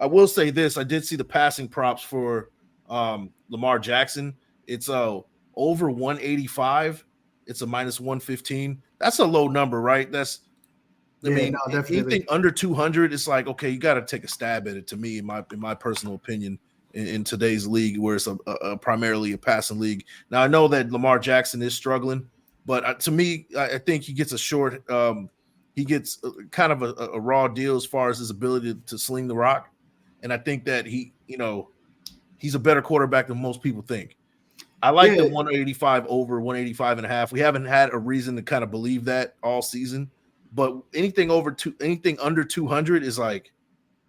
I will say this: I did see the passing props for Lamar Jackson. It's over 185. It's a minus 115. That's a low number, right? I Yeah, no, mean, definitely. anything under 200, it's like, okay, you got to take a stab at it. To me, in my personal opinion, in today's league, where it's primarily a passing league. Now, I know that Lamar Jackson is struggling, but to me, I think he gets a short. He gets kind of a raw deal as far as his ability to sling the rock, and I think that he's a better quarterback than most people think. I like the Yeah, 185 over 185 and a half. We haven't had a reason to kind of believe that all season, but anything under 200 is like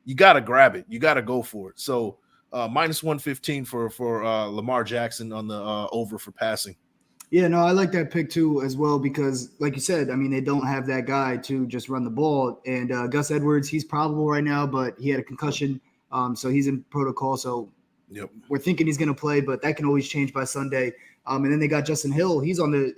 you got to grab it. You got to go for it. So minus 115 for Lamar Jackson on the over for passing. yeah, no, I like that pick too as well because, like you said, I mean they don't have that guy to just run the ball. And Gus Edwards, he's probable right now, but he had a concussion, so he's in protocol. So Yep. we're thinking he's going to play, but that can always change by Sunday. And then they got Justin Hill. He's on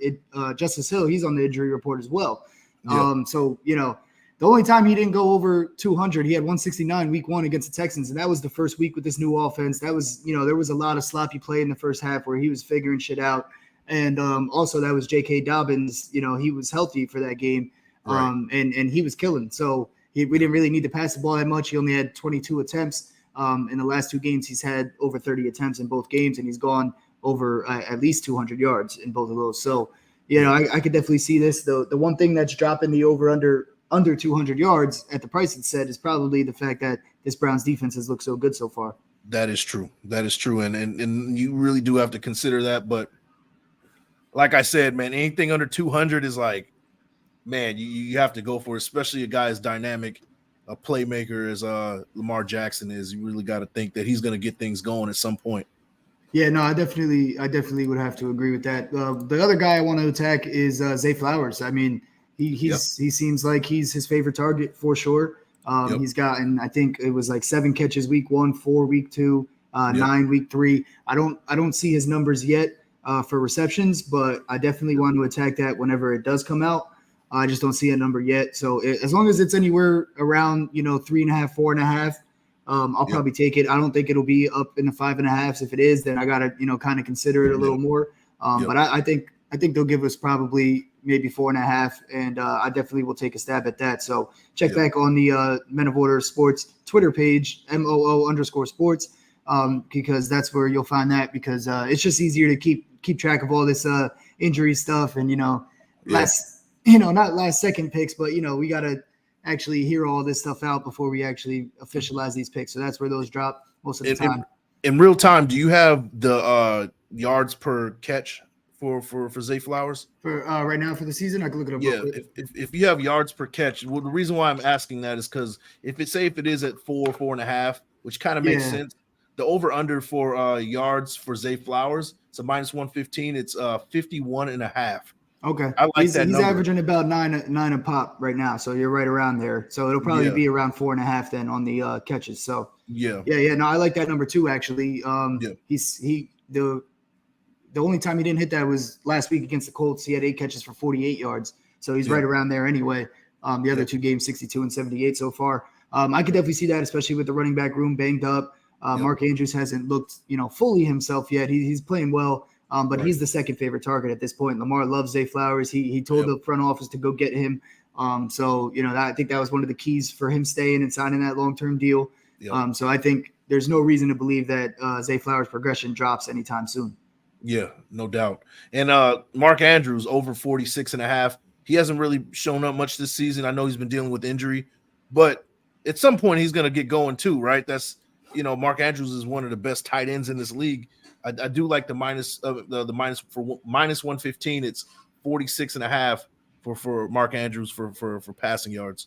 Justice Hill. He's on the injury report as well. Yep. So the only time he didn't go over 200, he had 169 week 1 against the Texans, and that was the first week with this new offense. That was there was a lot of sloppy play in the first half where he was figuring shit out. And also that was J.K. Dobbins. He was healthy for that game, Right. and he was killing. So we didn't really need to pass the ball that much. He only had 22 attempts. In the last 2 games, he's had over 30 attempts in both games, and he's gone over at least 200 yards in both of those. So, I could definitely see this. The one thing that's dropping the over under 200 yards at the price it's set is probably the fact that this Browns defense has looked so good so far. That is true. That is true. And you really do have to consider that. But like I said, man, anything under 200 is like, man, you have to go for it, especially a guy as dynamic, a playmaker as Lamar Jackson is. You really got to think that he's going to get things going at some point. Yeah, no, I definitely would have to agree with that. The other guy I want to attack is Zay Flowers. I mean, he seems like he's his favorite target for sure. Yep. He's gotten, I think it was like 7 catches week 1, 4 week 2, Yep. 9 week 3. I don't see his numbers yet for receptions, but I definitely want to attack that whenever it does come out. I just don't see a number yet. So as long as it's anywhere around 3.5, 4.5. I'll probably take it. I don't think it'll be up in the 5.5s. If it is, then I gotta kind of consider it a little more. But I think they'll give us probably maybe 4.5, and I definitely will take a stab at that. So check back on the Men of Order Sports Twitter page, MOO_sports, because that's where you'll find that, because it's just easier to keep track of all this injury stuff and not last second picks, but we gotta actually hear all this stuff out before we actually officialize these picks. So that's where those drop most of the time. In real time, do you have the yards per catch for Zay Flowers? For right now for the season, I can look it up. Yeah, if you have yards per catch, well, the reason why I'm asking that is because if it is at 4.5, which kind of makes sense. The over under for yards for Zay Flowers, it's a minus 115. It's 51.5. Okay, I like that. He's number. averaging about nine a pop right now, so you're right around there. So it'll probably be around 4.5 then on the catches. So yeah. No, I like that number too. Actually, the only time he didn't hit that was last week against the Colts. He had 8 catches for 48 yards, so he's right around there anyway. The other 2 games, 62 and 78 so far. I could definitely see that, especially with the running back room banged up. Mark Andrews hasn't looked fully himself yet. He's playing well. But he's the second favorite target at this point. Lamar loves Zay Flowers. He told the front office to go get him. So I think that was one of the keys for him staying and signing that long-term deal. Yep. So I think there's no reason to believe that Zay Flowers' progression drops anytime soon. Yeah, no doubt. And Mark Andrews over 46.5. He hasn't really shown up much this season. I know he's been dealing with injury, but at some point he's going to get going too, right? That's Mark Andrews is one of the best tight ends in this league. I do like the minus the minus for minus 115. It's 46.5 for Mark Andrews for passing yards.